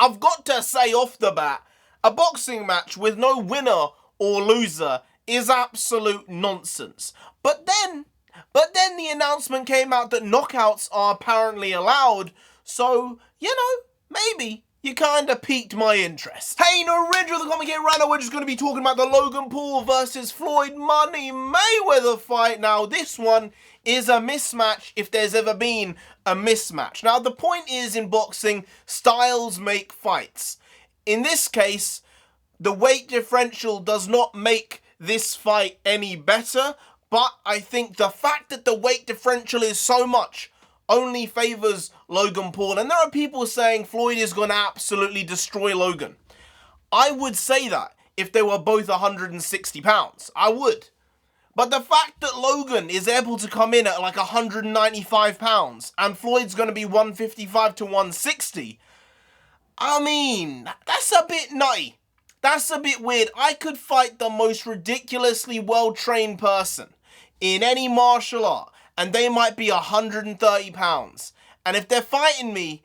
I've got to say off the bat, a boxing match with no winner or loser is absolute nonsense. But then the announcement came out that knockouts are apparently allowed, so, maybe you kinda piqued my interest. Hey, NarendraTheComic here, right now we're just gonna be talking about the Logan Paul versus Floyd Money Mayweather fight. Now, this one is a mismatch if there's ever been a mismatch. Now, the point is, in boxing, styles make fights. In this case, the weight differential does not make this fight any better, but I think the fact that the weight differential is so much only favors Logan Paul. And there are people saying Floyd is going to absolutely destroy Logan. I would say that if they were both 160 pounds. I would. But the fact that Logan is able to come in at like 195 pounds and Floyd's going to be 155 to 160, I mean, that's a bit nutty. That's a bit weird. I could fight the most ridiculously well-trained person in any martial art, and they might be 130 pounds. And if they're fighting me,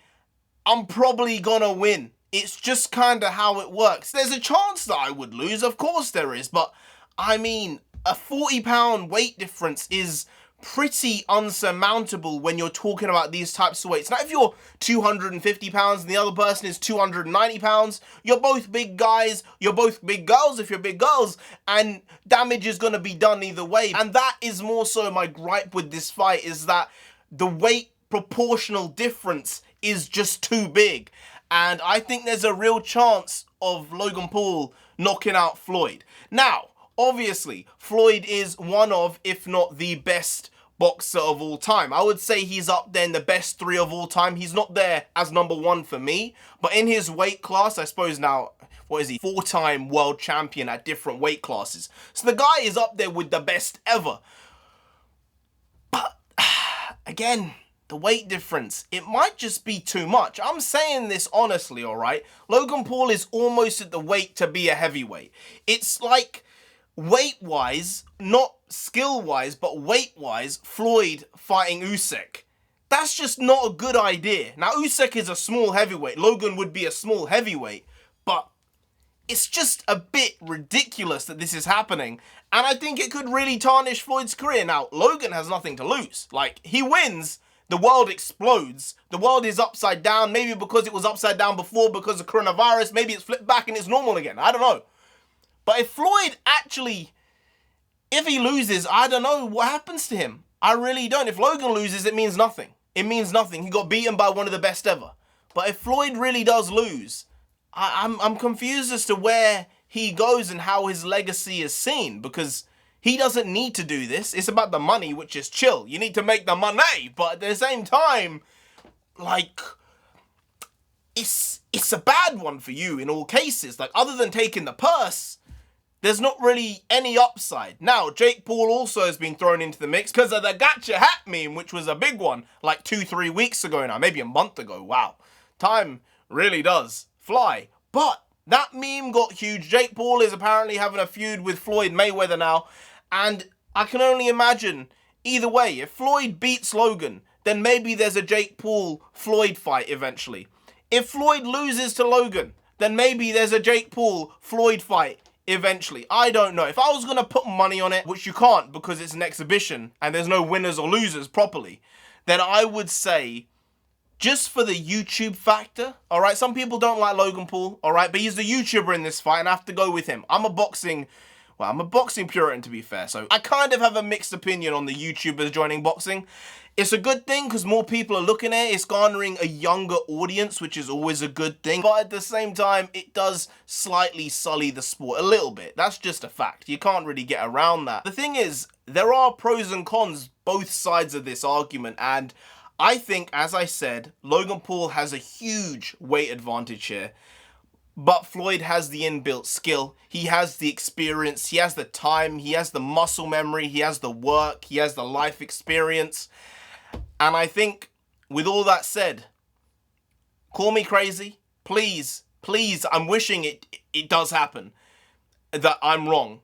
I'm probably gonna win. It's just kind of how it works. There's a chance that I would lose, of course there is, but I mean, a 40-pound weight difference is pretty unsurmountable when you're talking about these types of weights. Now, if you're 250 pounds and the other person is 290 pounds, you're both big guys, you're both big girls if you're big girls, and damage is going to be done either way. And that is more so my gripe with this fight, is that the weight proportional difference is just too big. And I think there's a real chance of Logan Paul knocking out Floyd. Now, obviously, Floyd is one of, if not the best boxer of all time. I would say he's up there in the best 3 of all time. He's not there as number 1 for me, but in his weight class, I suppose now, what is he? 4-time world champion at different weight classes. So the guy is up there with the best ever. But, again, the weight difference, it might just be too much. I'm saying this honestly, alright? Logan Paul is almost at the weight to be a heavyweight. It's like, weight-wise, not skill-wise, but weight-wise, Floyd fighting Usyk. That's just not a good idea. Now, Usyk is a small heavyweight. Logan would be a small heavyweight, but it's just a bit ridiculous that this is happening, and I think it could really tarnish Floyd's career. Now, Logan has nothing to lose. Like, he wins, the world explodes, the world is upside down, maybe because it was upside down before because of coronavirus, maybe it's flipped back and it's normal again, I don't know. But if Floyd actually, if he loses, I don't know what happens to him. I really don't. If Logan loses, it means nothing. It means nothing. He got beaten by one of the best ever. But if Floyd really does lose, I'm confused as to where he goes and how his legacy is seen, because he doesn't need to do this. It's about the money, which is chill. You need to make the money, but at the same time, like, it's a bad one for you in all cases. Like, other than taking the purse, there's not really any upside. Now, Jake Paul also has been thrown into the mix because of the gotcha hat meme, which was a big one like 2-3 weeks ago now, maybe a month ago. Wow. Time really does fly. But that meme got huge. Jake Paul is apparently having a feud with Floyd Mayweather now, and I can only imagine either way. If Floyd beats Logan, then maybe there's a Jake Paul-Floyd fight eventually. If Floyd loses to Logan, then maybe there's a Jake Paul-Floyd fight eventually. I don't know. If I was going to put money on it, which you can't because it's an exhibition and there's no winners or losers properly, then I would say, just for the YouTube factor, alright, some people don't like Logan Paul, alright, but he's the YouTuber in this fight and I have to go with him. I'm a boxing puritan, to be fair, so I kind of have a mixed opinion on the YouTubers joining boxing. It's a good thing because more people are looking at it. It's garnering a younger audience, which is always a good thing. But at the same time, it does slightly sully the sport a little bit. That's just a fact. You can't really get around that. The thing is, there are pros and cons both sides of this argument. And I think, as I said, Logan Paul has a huge weight advantage here. But Floyd has the inbuilt skill, he has the experience, he has the time, he has the muscle memory, he has the work, he has the life experience. And I think, with all that said, call me crazy, please, I'm wishing it does happen, that I'm wrong.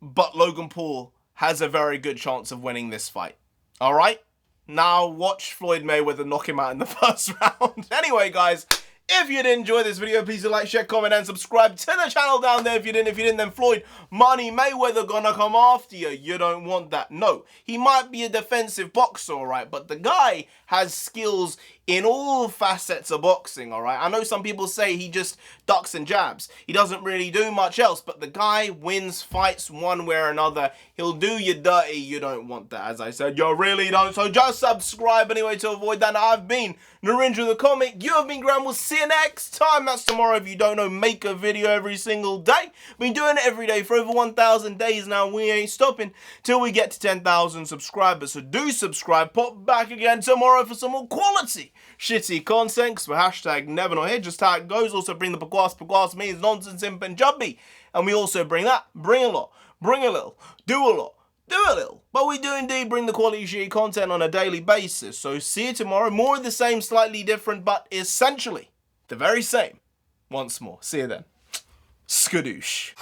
But Logan Paul has a very good chance of winning this fight. Alright? Now watch Floyd Mayweather knock him out in the first round. Anyway, guys, If you did enjoy this video, please do like, share, comment, and subscribe to the channel down there. If you didn't, then Floyd, Money Mayweather gonna come after you. You don't want that. No, he might be a defensive boxer, alright, but the guy has skills in all facets of boxing, alright? I know some people say he just ducks and jabs. He doesn't really do much else, but the guy wins fights one way or another. He'll do you dirty. You don't want that, as I said. You really don't. So just subscribe anyway to avoid that. I've been NarendraTheComic. You have been Graham. We'll see you next time. That's tomorrow. If you don't know, make a video every single day. Been doing it every day for over 1,000 days now. We ain't stopping till we get to 10,000 subscribers. So do subscribe. Pop back again tomorrow for some more quality shitty content. Because we're hashtag never not here. Just how it goes. Also bring the pagwas. Pagwas means nonsense in Punjabi. And we also bring that. Bring a lot. Bring a little. Do a lot. Do a little. But we do indeed bring the quality shitty content on a daily basis. So see you tomorrow. More of the same, slightly different, but essentially the very same. Once more. See you then. Skadoosh.